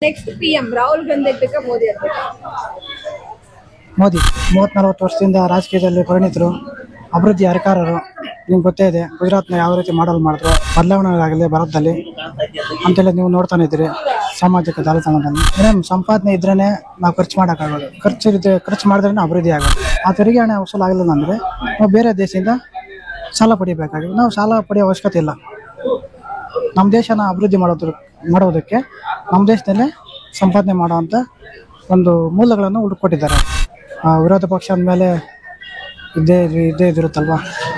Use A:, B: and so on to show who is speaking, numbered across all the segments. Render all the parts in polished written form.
A: Next PM Rahul Gandhi ಆಗ್ಬೇಕಾ ಮೋದಿ ಆಗ್ಬೇಕಾ?
B: ಮೋದಿ 30-40 ವರ್ಷದಿಂದ ರಾಜಕೀಯದಲ್ಲಿ ಪರಿಣಿತರು, ಅಭಿವೃದ್ಧಿ ಅಧಿಕಾರರು. ನಿಮ್ಗೆ ಗೊತ್ತೇ ಇದೆ ಗುಜರಾತ್ನ ಯಾವ ರೀತಿ ಮಾಡಿದ್ರು, ಬದಲಾವಣೆಗಳಾಗಲಿ ಭಾರತದಲ್ಲಿ ಅಂತೆಲ್ಲ ನೀವು ನೋಡ್ತಾನೆ ಇದ್ದೀರಿ ಸಾಮಾಜಿಕ ಜಾಲತಾಣದಲ್ಲಿ. ಏನೇನು ಸಂಪಾದನೆ ಇದ್ರೇನೆ ನಾವು ಖರ್ಚು ಮಾಡೋಕ್ಕಾಗೋದು, ಖರ್ಚು ಮಾಡಿದ್ರೆ ಅಭಿವೃದ್ಧಿ ಆಗೋದು. ಆ ತೆರಿಗೆ ಹಣ ವಸೂಲು ಆಗಲಿಲ್ಲ ಅಂದರೆ ನಾವು ಬೇರೆ ದೇಶದಿಂದ ಸಾಲ ಪಡಿಬೇಕಾಗಿದೆ. ನಾವು ಸಾಲ ಪಡೆಯೋ ಅವಶ್ಯಕತೆ ಇಲ್ಲ. ನಮ್ಮ ದೇಶನ ಅಭಿವೃದ್ಧಿ ಮಾಡೋದಕ್ಕೆ ನಮ್ಮ ದೇಶದಲ್ಲೇ ಸಂಪಾದನೆ ಮಾಡೋವಂಥ ಒಂದು ಮೂಲಗಳನ್ನು ಹುಡುಕೊಟ್ಟಿದ್ದಾರೆ. ವಿರೋಧ ಪಕ್ಷ ಅಂದಮೇಲೆ ಇದ್ದೇ ಇದಿರುತ್ತಲ್ವ.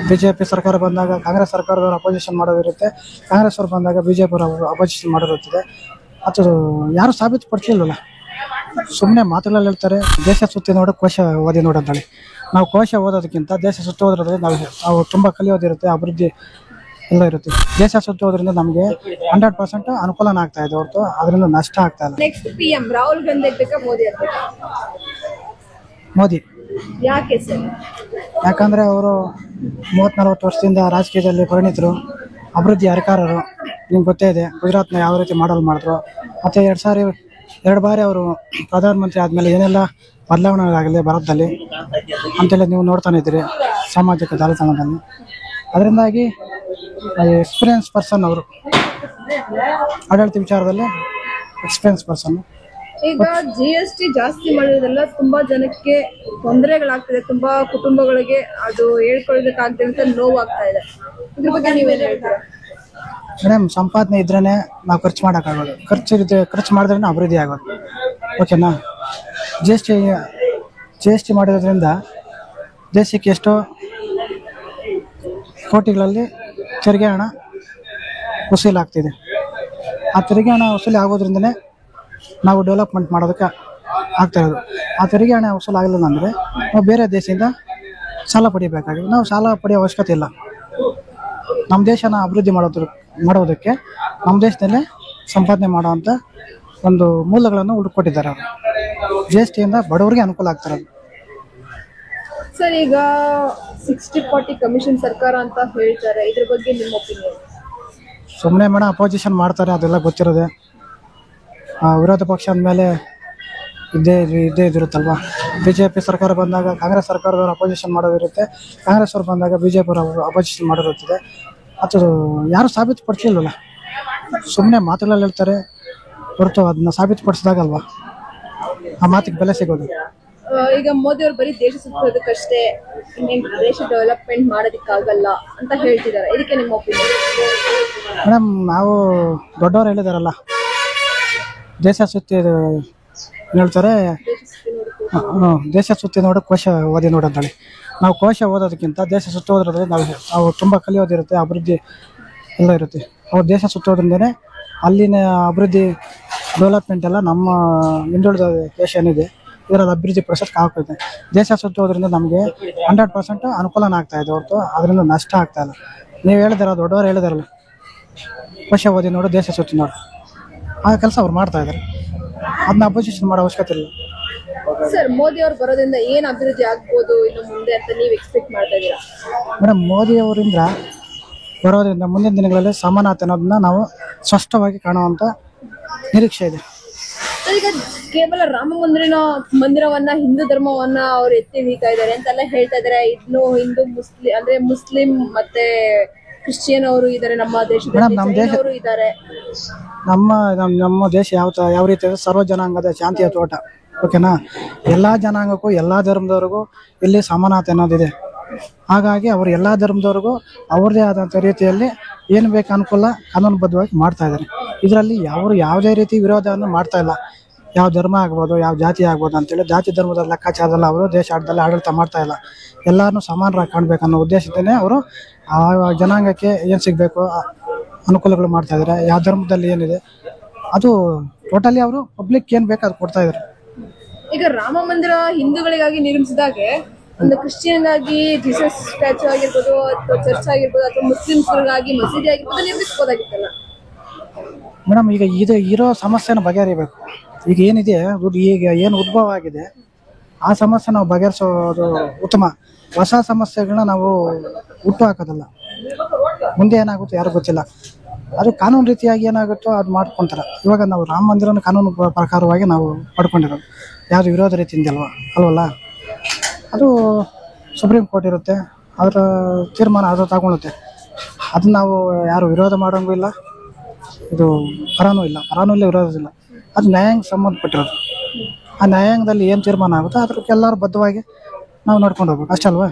B: BJP ಸರ್ಕಾರ ಬಂದಾಗ ಕಾಂಗ್ರೆಸ್ ಸರ್ಕಾರದವರು ಅಪೋಸಿಷನ್ ಮಾಡೋದಿರುತ್ತೆ, ಕಾಂಗ್ರೆಸ್ ಅವರು ಬಂದಾಗ BJP ಅವರು ಅಪೋಸಿಷನ್ ಮಾಡೋದಿರುತ್ತದೆ. ಅದು ಯಾರು ಸಾಬೀತುಪಡಿಸಲಿಲ್ಲಲ್ಲ, ಸುಮ್ಮನೆ ಮಾತುಗಳಲ್ಲಿ ಹೇಳ್ತಾರೆ. ದೇಶ ಸುತ್ತಿ ನೋಡು ಕೋಶ ಓದಿ ನೋಡಂತೇಳಿ. ನಾವು ಕೋಶ ಓದೋದಕ್ಕಿಂತ ದೇಶ ಸುತ್ತಿ ಹೋದ್ರಲ್ಲಿ ನಾವು ತುಂಬ ಕಲಿಯೋದಿರುತ್ತೆ, ಅಭಿವೃದ್ಧಿ ಎಲ್ಲ ಇರುತ್ತೆ. ದೇಶ ಸುತ್ತಿ ಹೋದ್ರಿಂದ ನಮಗೆ 100% ಅನುಕೂಲನ ಆಗ್ತಾ ಇದೆ ಹೊರತು ಅದರಿಂದ ನಷ್ಟ ಆಗ್ತಾ ಇಲ್ಲ.
A: ನೆಕ್ಸ್ಟ್ PM ರಾಹುಲ್ ಗಾಂಧಿ ಆಗ್ಬೇಕಾ ಮೋದಿ ಆಗ್ಬೇಕಾ?
B: ಮೋದಿ.
A: ಯಾಕೆ ಸರ್?
B: ಯಾಕಂದರೆ ಅವರು 30-40 ವರ್ಷದಿಂದ ರಾಜಕೀಯದಲ್ಲಿ ಪರಿಣಿತರು, ಅಭಿವೃದ್ಧಿ ಅಧಿಕಾರರು. ನಿಮ್ಗೆ ಗೊತ್ತೇ ಇದೆ ಗುಜರಾತ್ನ ಯಾವ ರೀತಿ ಮಾಡಿದ್ರು. ಮತ್ತು 2 ಬಾರಿ ಅವರು ಪ್ರಧಾನಮಂತ್ರಿ ಆದಮೇಲೆ ಏನೆಲ್ಲ ಬದಲಾವಣೆಗಳಾಗಲಿ ಭಾರತದಲ್ಲಿ ಅಂತೆಲ್ಲ ನೀವು ನೋಡ್ತಾನೆ ಇದ್ದೀರಿ ಸಾಮಾಜಿಕ ಜಾಲತಾಣದಲ್ಲಿ. ಅದರಿಂದಾಗಿ ಎಕ್ಸ್ಪೀರಿಯನ್ಸ್ ಪರ್ಸನ್ ಅವರು, ಆಡಳಿತ ವಿಚಾರದಲ್ಲಿ ಎಕ್ಸ್ಪೀರಿಯನ್ಸ್ ಪರ್ಸನ್.
A: ಈಗ GST ಜಾಸ್ತಿ ಮಾಡಿರೋದ್ರಿಂದ ತುಂಬಾ ಜನಕ್ಕೆ ತೊಂದರೆಗಳಾಗ್ತಿದೆ, ತುಂಬಾ ಕುಟುಂಬಗಳಿಗೆ ಅದು ಹೇಳ್ಕೊಳ್ಳೋದಕ್ಕಾಗ್ತದೆ ಅಂತ ನೋವಾಗ್ತಾ ಇದೆ. ಇದ್ರ ಬಗ್ಗೆ ನೀವೇನು ಹೇಳ್ತೀರಾ?
B: ಮೇಡಮ್, ಸಂಪಾದನೆ ಇದ್ರೇನೆ ನಾವು ಖರ್ಚು ಮಾಡೋಕ್ಕಾಗೋದು, ಖರ್ಚು ಮಾಡಿದ್ರೇ ಅಭಿವೃದ್ಧಿ ಆಗೋದು. ಓಕೆನಾ? GST ಮಾಡಿರೋದ್ರಿಂದ ದೇಶಕ್ಕೆ ಎಷ್ಟೋ ಕೋಟಿಗಳಲ್ಲಿ ತೆರಿಗೆ ಹಣ ವಸೂಲಾಗ್ತಿದೆ. ಆ ತೆರಿಗೆ ಹಣ ವಸೂಲಿ ಆಗೋದ್ರಿಂದನೇ ನಾವು ಡೆವಲಪ್ಮೆಂಟ್ ಮಾಡೋದಕ್ಕೆ ಆಗ್ತಾ ಇರೋದು. ಆ ತೆರಿಗೆ ಹಣ ವಸೂಲು ಆಗಲಿಲ್ಲ ಅಂದರೆ ನಾವು ಬೇರೆ ದೇಶದಿಂದ ಸಾಲ ಪಡಿಬೇಕಾಗಿದೆ. ನಾವು ಸಾಲ ಪಡೆಯೋ ಅವಶ್ಯಕತೆ ಇಲ್ಲ. ನಮ್ಮ ದೇಶನ ಅಭಿವೃದ್ಧಿ ಮಾಡೋದಕ್ಕೆ ನಮ್ಮ ದೇಶದಲ್ಲೇ ಸಂಪಾದನೆ ಮಾಡೋವಂಥ ಒಂದು ಮೂಲಗಳನ್ನು ಹುಡುಕೊಟ್ಟಿದ್ದಾರೆ ಅವರು. GSTಯಿಂದ ಬಡವರಿಗೆ ಅನುಕೂಲ ಆಗ್ತಿರೋದು.
A: ಸರ್, ಈಗ 60-40 ಕಮಿಷನ್ ಸರ್ಕಾರ ಅಂತ ಹೇಳ್ತಾರೆ, ಇದ್ರ ಬಗ್ಗೆ ನಿಮ್ಮ ಒಪಿನಿಯನ್?
B: ಸುಮ್ಮನೆ ಮೇಡಮ್ ಅಪೋಸಿಷನ್ ಮಾಡ್ತಾರೆ, ಅದೆಲ್ಲ ಗೊತ್ತಿರೋದೆ. ವಿರೋಧ ಪಕ್ಷ ಅಂದಮೇಲೆ ಇದ್ದೇ ಇದಿರುತ್ತಲ್ವ. BJP ಸರ್ಕಾರ ಬಂದಾಗ ಕಾಂಗ್ರೆಸ್ ಸರ್ಕಾರದವರು ಅಪೋಸಿಷನ್ ಮಾಡೋದಿರುತ್ತೆ, ಕಾಂಗ್ರೆಸ್ ಅವರು ಬಂದಾಗ BJP ಅವರು ಅಪೋಸಿಷನ್ ಮಾಡೋದಿರ್ತದೆ. ಅದು ಯಾರು ಸಾಬೀತುಪಡಿಸಲಿಲ್ಲಲ್ಲ, ಸುಮ್ಮನೆ ಮಾತುಗಳಲ್ಲಿ ಹೇಳ್ತಾರೆ ಹೊರತು ಅದನ್ನ ಸಾಬೀತುಪಡಿಸಿದಾಗಲ್ವಾ ಆ ಮಾತಿಗೆ ಬೆಲೆ ಸಿಗೋದು.
A: ಈಗ ಮೋದಿ ಅವರು ಬರೀ ದೇಶ ಸುತ್ತೋದಕ್ಕಷ್ಟೇ, ದೇಶ ಡೆವಲಪ್ಮೆಂಟ್ ಮಾಡೋದಕ್ಕಾಗಲ್ಲ ಅಂತ ಹೇಳ್ತಿದ್ದಾರೆ. ಇದಕ್ಕೆ ನಿಮ್ಮ ಒಪಿನಿಯನ್?
B: ಮೇಡಮ್, ನಾವು ದೊಡ್ಡವರು ಹೇಳಿದಾರಲ್ಲ, ದೇಶ ಸುತ್ತಿ ಹೇಳ್ತಾರೆ, ದೇಶ ಸುತ್ತಿ ನೋಡು ಕೋಶ ಓದಿ ನೋಡಂತೇಳಿ. ನಾವು ಕೋಶ ಓದೋದಕ್ಕಿಂತ ದೇಶ ಸುತ್ತಿ ಹೋದ್ರಲ್ಲಿ ನಾವು ತುಂಬ ಕಲಿಯೋದಿರುತ್ತೆ, ಅಭಿವೃದ್ಧಿ ಎಲ್ಲ ಇರುತ್ತೆ. ಅವ್ರು ದೇಶ ಸುತ್ತೋದ್ರಿಂದನೇ ಅಲ್ಲಿನ ಅಭಿವೃದ್ಧಿ ಡೆವಲಪ್ಮೆಂಟ್ ಎಲ್ಲ ನಮ್ಮ ಹಿಂದುಳಿದ ದೇಶ ಏನಿದೆ ಇದರಲ್ಲಿ ಅಭಿವೃದ್ಧಿ ಪ್ರೊಸೆಸ್ಗೆ ಆಗ್ತದೆ. ದೇಶ ಸುತ್ತೋದ್ರಿಂದ ನಮಗೆ 100% ಅನುಕೂಲನ ಆಗ್ತಾ ಇದೆ ಹೊರತು ಅದರಿಂದ ನಷ್ಟ ಆಗ್ತಾ ಇಲ್ಲ. ನೀವು ಹೇಳಿದಾರ, ದೊಡ್ಡವರು ಹೇಳಿದಾರಲ್ಲ, ಕೋಶ ಓದಿ ನೋಡು ದೇಶ ಸುತ್ತಿ ನೋಡು, ಆ ಕೆಲಸ ಅವ್ರು ಮಾಡ್ತಾ ಇದ್ದಾರೆ. ಅದನ್ನ ಅಪೋಸಿಷನ್ ಮಾಡೋ ಅವಶ್ಯಕತೆ ಇಲ್ಲ.
A: ಸರ್, ಮೋದಿ ಅವರು ಬರೋದ್ರಿಂದ ಏನು ಅಭಿವೃದ್ಧಿ ಆಗ್ಬೋದು ಇನ್ನು ಮುಂದೆ ಅಂತ ನೀವು ಎಕ್ಸ್ಪೆಕ್ಟ್ ಮಾಡ್ತಾ ಇದ್ದೀರಾ?
B: ಮೇಡಮ್, ಮೋದಿ ಅವರಿಂದ ಬರೋದ್ರಿಂದ ಮುಂದಿನ ದಿನಗಳಲ್ಲಿ ಸಮಾನತೆ ಅನ್ನೋದನ್ನ ನಾವು ಸ್ಪಷ್ಟವಾಗಿ ಕಾಣುವಂಥ ನಿರೀಕ್ಷೆ ಇದೆ.
A: ಈಗ ಕೇವಲ ರಾಮ ಮಂದಿರವನ್ನ ಹಿಂದೂ ಧರ್ಮವನ್ನ ಅವ್ರು ಎತ್ತಿ ಹಿಡಿತಾ ಇದ್ದಾರೆ ಅಂತೆಲ್ಲ ಹೇಳ್ತಾ ಇದಾರೆ. ಇನ್ನು ಹಿಂದೂ ಮುಸ್ಲಿಂ ಮತ್ತೆ ಕ್ರಿಶ್ಚಿಯನ್ ಅವರು ಇದ್ದಾರೆ ನಮ್ಮ ದೇಶದಲ್ಲಿ, ಇದ್ದಾರೆ.
B: ನಮ್ಮ ದೇಶ ಯಾವ ರೀತಿ ಸರ್ವ ಜನಾಂಗದ ಶಾಂತಿಯ ತೋಟ. ಓಕೆನಾ? ಎಲ್ಲಾ ಜನಾಂಗಕ್ಕೂ ಎಲ್ಲಾ ಧರ್ಮದವ್ರಿಗೂ ಇಲ್ಲಿ ಸಮಾನತೆ ಅನ್ನೋದಿದೆ. ಹಾಗಾಗಿ ಅವರು ಎಲ್ಲಾ ಧರ್ಮದವ್ರಿಗೂ ಅವ್ರದೇ ಆದಂಥ ರೀತಿಯಲ್ಲಿ ಏನು ಬೇಕು ಅನುಕೂಲ ಕಾನೂನುಬದ್ಧವಾಗಿ ಮಾಡ್ತಾ ಇದ್ದಾರೆ. ಇದರಲ್ಲಿ ಯಾವುದೇ ರೀತಿ ವಿರೋಧವನ್ನು ಮಾಡ್ತಾ ಇಲ್ಲ. ಯಾವ ಧರ್ಮ ಆಗ್ಬೋದು, ಯಾವ ಜಾತಿ ಆಗ್ಬೋದು ಅಂತೇಳಿ ಜಾತಿ ಧರ್ಮದ ಲೆಕ್ಕಾಚಾರದಲ್ಲಿ ಅವರು ದೇಶ ಆಡಳಿತ ಮಾಡ್ತಾ ಇಲ್ಲ. ಎಲ್ಲರನ್ನೂ ಸಮಾನರಾಗಿ ಕಾಣಬೇಕನ್ನೋ ಉದ್ದೇಶದಿಂದನೇ ಅವರು ಆ ಜನಾಂಗಕ್ಕೆ ಏನು ಸಿಗಬೇಕು ಅನುಕೂಲಗಳು ಮಾಡ್ತಾ ಇದ್ದಾರೆ. ಯಾವ ಧರ್ಮದಲ್ಲಿ ಏನಿದೆ ಅದು ಟೋಟಲಿ ಅವರು ಪಬ್ಲಿಕ್ ಏನು ಬೇಕು ಅದು ಕೊಡ್ತಾ ಇದ್ದಾರೆ.
A: ಈಗ ರಾಮ ಮಂದಿರ ಹಿಂದೂಗಳಿಗಾಗಿ ನಿರ್ಮಿಸಿದಾಗೆ ಒಂದು ಕ್ರಿಶ್ಚಿಯನ್ಗಾಗಿ ಜೀಸಸ್ ಸ್ಟ್ಯಾಚು ಆಗಿರ್ಬೋದು ಅಥವಾ ಚರ್ಚ್ ಆಗಿರ್ಬೋದು ಅಥವಾ ಮುಸ್ಲಿಮ್ಸ್ಗಳಿಗಾಗಿ ಮಸೀದಿ ಆಗಿರ್ಬೋದು ನಿರ್ಮಿಸ್ಬೋದಾಗಿತ್ತಲ್ಲ
B: ಮೇಡಮ್. ಈಗ ಇದು ಇರೋ ಸಮಸ್ಯೆನ ಬಗೆಹರಿಬೇಕು. ಈಗ ಏನಿದೆ, ಈಗ ಏನು ಉದ್ಭವ ಆಗಿದೆ ಆ ಸಮಸ್ಯೆ ನಾವು ಬಗೆಹರಿಸೋದು ಉತ್ತಮ. ಹೊಸ ಸಮಸ್ಯೆಗಳನ್ನ ನಾವು ಹುಟ್ಟು ಹಾಕೋದಲ್ಲ. ಮುಂದೆ ಏನಾಗುತ್ತೆ ಯಾರು ಗೊತ್ತಿಲ್ಲ. ಅದು ಕಾನೂನು ರೀತಿಯಾಗಿ ಏನಾಗುತ್ತೋ ಅದು ಮಾಡ್ಕೊತಾರೆ. ಇವಾಗ ನಾವು ರಾಮ ಮಂದಿರನ ಕಾನೂನು ಪ್ರಕಾರವಾಗಿ ನಾವು ಪಡ್ಕೊಂಡಿರೋದು, ಯಾವುದು ವಿರೋಧ ರೀತಿಯಿಂದ ಅಲ್ವಲ್ಲ. ಅದು ಸುಪ್ರೀಂ ಕೋರ್ಟ್ ಇರುತ್ತೆ, ಅದರ ತೀರ್ಮಾನ ಅದು ತಗೊಳುತ್ತೆ. ಅದನ್ನ ನಾವು ಯಾರು ವಿರೋಧ ಮಾಡೋಂಗೂ ಇಲ್ಲ, ಇದು ಪರಾನೂ ಇಲ್ಲ ವಿರೋಧ ಇಲ್ಲ. ಅದು ನ್ಯಾಯಾಂಗ ಸಂಬಂಧಪಟ್ಟಿರೋದು. ಆ ನ್ಯಾಯಾಂಗದಲ್ಲಿ ಏನು ತೀರ್ಮಾನ ಆಗುತ್ತೋ ಅದಕ್ಕೆಲ್ಲರೂ ಬದ್ಧವಾಗಿ ನಾವು ನಡ್ಕೊಂಡು ಹೋಗ್ಬೇಕು, ಅಷ್ಟೇ ಅಲ್ವಾ.